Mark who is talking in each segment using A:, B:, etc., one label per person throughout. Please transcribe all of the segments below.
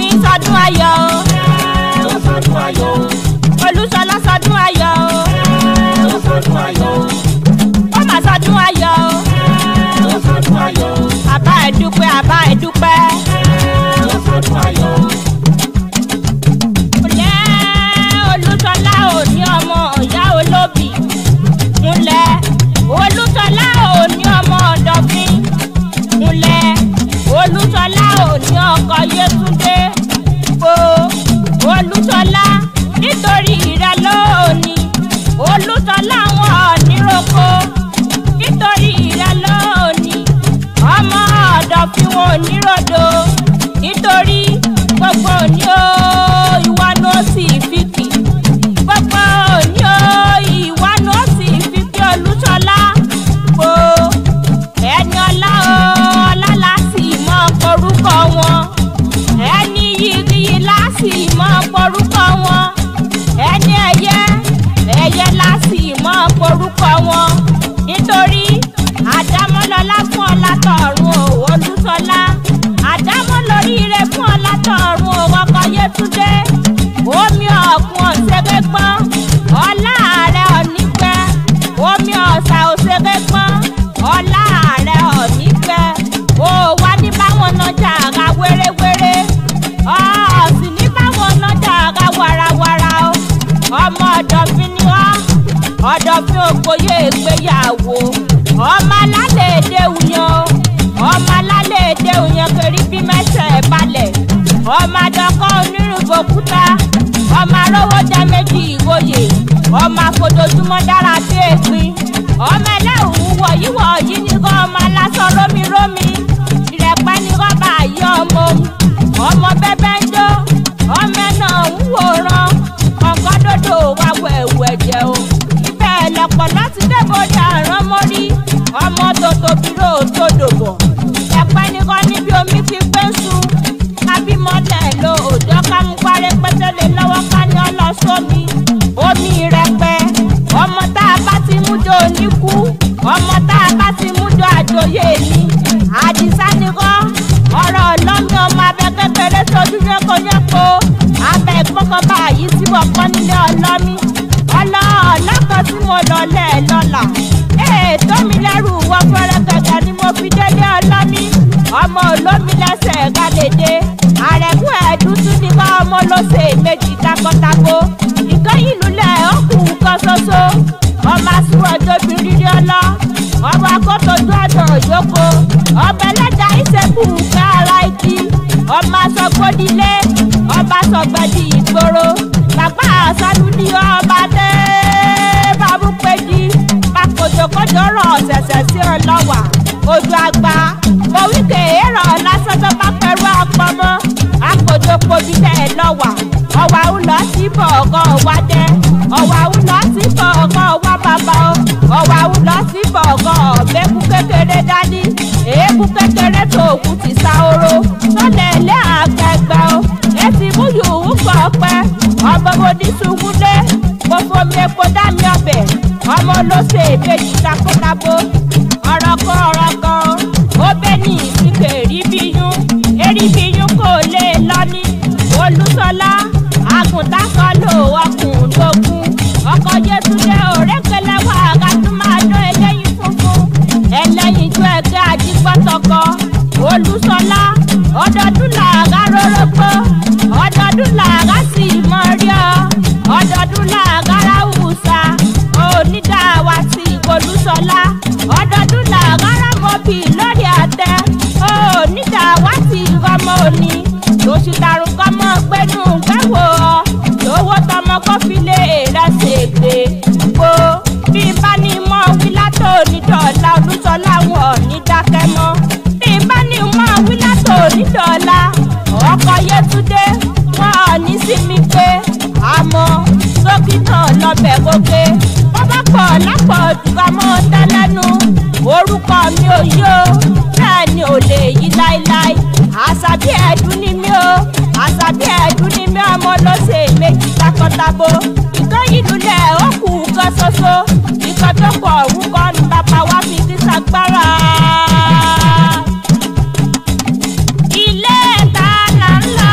A: Ọ̀dọ̀fin sọdún ayọ̀ o.
B: Sọdún ayọ̀.
A: Olúṣọlá sọdún ayọ̀ o.
B: Sọdún ayọ̀.
A: Ó mà sọdún ayọ̀ o.
B: Sọdún ayọ̀.
A: Àbá ẹ̀ dúpẹ́, àbá ẹ̀ dúpẹ́.
B: Sọdún ayọ̀.
A: Ǹlẹ́ Olúṣọlá ò ní ọmọ ìyá olóbì. Ǹlẹ́ Olúṣọlá ò ní ọmọ Ọ̀dọ̀fin. Ǹlẹ́ Olúṣọlá ò ní ọkọ Yétúndé. Olúṣọlá nítorí rẹ lónìí. Olúṣọlá wọn ò ní roko nítorí rẹ lónìí. Ọmọ Ọ̀dọ̀fin wọn ò ní ròdò nítorí gbogbo òní o ìwà ni ó sì fìkì. Gbogbo òní o ìwà ni ó sì fìkì Olúṣọlá. Ẹni ọlá o ọlá la sì mọ orúkọ wọn. Ẹni yìí la sì mọ orúkọ wọn. Ẹni ẹyẹ ẹyẹ la sì mọ orúkọ wọn. Nítorí àdámọ́lọ́lá fún ọlá tọ̀run o Olúṣọlá. Àdámọ́ lóríire fún ọlá tọ̀run o ọkọ Yétúndé. Omi ọ̀gbun òṣèré gbọ́n ọlá rẹ̀ òní pẹ́. Omi ọ̀sà òṣèré gbọ́n ọlá rẹ̀ òní pẹ́. Ó wá ní báwọn nájà ara wéréwéré. Sì ní báwọn nájà ara warawara o. Ọmọ Ọ̀dọ̀fin ni wá. Ọ̀dọ̀fin ògbóyè ìgbéyàwó. Ọmọ alálẹ̀ èdè Uyan o. Ọmọ alálẹ̀ èdè Uyan kiri bí mẹ́sẹ̀ balẹ̀. Ọmọ àdọ́kọ́ onírúgbòkúta. Ọmọ arówó jẹ́ méjì ìwòye. Ọmọ àfojojúmọ́ dára sí èpin. Ọmọ ẹlẹ́wù wọ̀yíwọ̀yí ní kọ́ ọmọ aláṣọ rómírómí. Ìrẹ̀pẹ́ ní rọ́bà yí ọmọ omi. Ọmọ bẹ́bẹ́ ń jó. Ọmọ náà ń wòran. Ọ̀gá dòdò wá wẹ̀wù ẹ̀jẹ̀ o. Ibẹ̀ lọ̀pọ̀ láti débòde àrán mórí. Ọmọ tòtò bírò tó dòbọ̀. Ìrẹ̀pẹ́ ní kọ́ níbi omi fi gbé sùn. Kábímọ́lẹ̀ lo òjò kámúgbárẹ́ pẹ́tẹ́lẹ̀ lọ́wọ́ ká ní ọlọ́sọ́mi. Omi ìrẹ̀pẹ́. Ọmọ tá a bá ti mú jọ oníkú. Ọmọ tá a bá ti mú jọ àjòyè ni. Àdìsá ni kọ́. Ọ̀rọ̀ ọlọ́mi ọmọ abẹ kékeré sojú yẹ́kọ̀yẹ́kọ̀. Abẹ ìpọ́kọ̀ báyìí tí wọ́n kọ́ nílé ọlọ́mi. Ọlọ́kan tí mo lọ lẹ̀ lọ́la. Ètò mi lẹ́rù wọ fẹ́rẹ́ gẹ́gẹ́ ni mo fi délé ọlọ́mi. Ọmọ olómi lẹ́sẹ̀ gàdédé. Àrẹ̀kún ẹ̀dùn tún ní ká ọmọ lọ́sẹ̀ méjì takọ́takọ́. Ìkẹyìn lulẹ̀ ọkùnrin kan ṣoṣo. Ọmọ asúrọ̀jọ́ obìnrin ọlọ́. Ọmọ akọ́tọ̀jú àdàn yòókù. Ọmọ ẹlẹ́jà ìṣẹ́kù kára igi. Ọmọ asọ̀gbọ́dílé. Ọmọ asọ̀gbẹ́dì ìgboro. Bàbá àṣàlù ní ọba dé. Bàbú péjì. Bàkòjòkòjò rọ̀ ṣẹ̀ṣẹ̀ sí ọlọ́wà. Ojú àgbà. Òwìkè èrò lásán tó bá pẹ̀rú àpamọ́. Àkòjòpọ̀ bí tẹ̀ lọ́wà. Ọwà ń lọ sí bọ̀ọ̀gọ́ wa dẹ́. Ọwà ń lọ sí bọ̀ọ̀gọ́ wa bàbá o. Ọwà ń lọ sí bọ̀ọ̀gọ́ ọ̀bẹ́kú kékeré dání. Èébú kékeré tó òkú ti sa oró. Sọ́lẹ̀ ilé àgbẹ̀gbẹ̀ o. Èsì mú yòówù gbọ̀ pẹ́. Ọmọ mo ní sunwúlé. Mo fomi epo dá mi ọbẹ̀. Ọmọ olóṣè ìbejì takotabo. Ọ̀rọ̀ kan ó bẹ́ ní ìsìnkè èríbíyún. Èríbíyún kò lè lọ ní. Olúṣọlá àgùntàn kan lò ọkùnrin lógún. Ọkọ Yétúndé òrékelẹ̀ wà ká tún máa dán ẹlẹ́yin funfun. Ẹlẹ́yin ju ẹgbẹ́ àjígbọ́tọ̀kọ. Olúṣọlá ọdọọdún làárá rórógbó. Ọdọọdún làárá sì mọ rí ọ. Ọdọọdún làárá ráwùsà. Onídàáwá sí Olúṣọlá. Ọdọọdún làárá rámọ́bì lórí àtẹ. Onídàáwá sí ọmọ òní. Lóṣù tarun kọ́ mọ́ gbẹ́nu gbẹ́wò ọ. Lówó tọmọ kó fi lé rẹ̀ ṣègbè. Bí n bá ní mọ́ wí látò nídọ̀ọ́lá Olúṣọlá wọn ò ní dákẹ́ mọ́. Bí n bá ní mọ́ wí látò nídọ̀ọ́lá ọkọ Yétúndé wọn ò ní sí mi pé àmọ́ dókítà lọ́bẹ̀ gòkè. Wọ́n bá pọ̀ lápọ̀ jùlọ mọ́ tẹ́lẹ́nu. Orúkọ mi ò yó bẹ́ẹ̀ ni ò lè yí láéláé. Àṣàbí ẹ̀dùn ni mí o. Àṣàbí ẹ̀dùn ni mí ọmọ lọ́sẹ̀ méjì takọ́tabo. Ìkẹyìn lulẹ̀ ó kù kan ṣoṣo. Ìkan tó pọ̀ òun kọ́ ni bàbá wa fi kí sagbára. Ilé ta là ń lọ.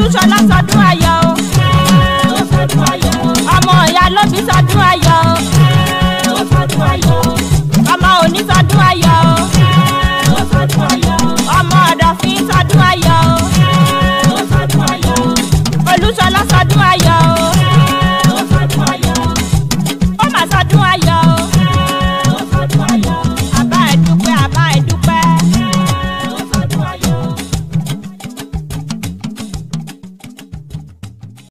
A: Olúṣọlá sọdún ayọ̀ o.
B: ó sọdún ayọ̀.
A: ọmọ ìyá lóbi sọdún ayọ̀ o.
B: ó sọdún ayọ̀.
A: ọmọ òní sọdún ayọ̀ o.
B: ó sọdún ayọ̀.
A: ọmọ ọ̀dọ̀fín sọdún ayọ̀ o.
B: ó sọdún ayọ̀.
A: Olúṣọlá sọdún ayọ̀ o.
B: ó sọdún ayọ̀.
A: ó mà sọdún ayọ̀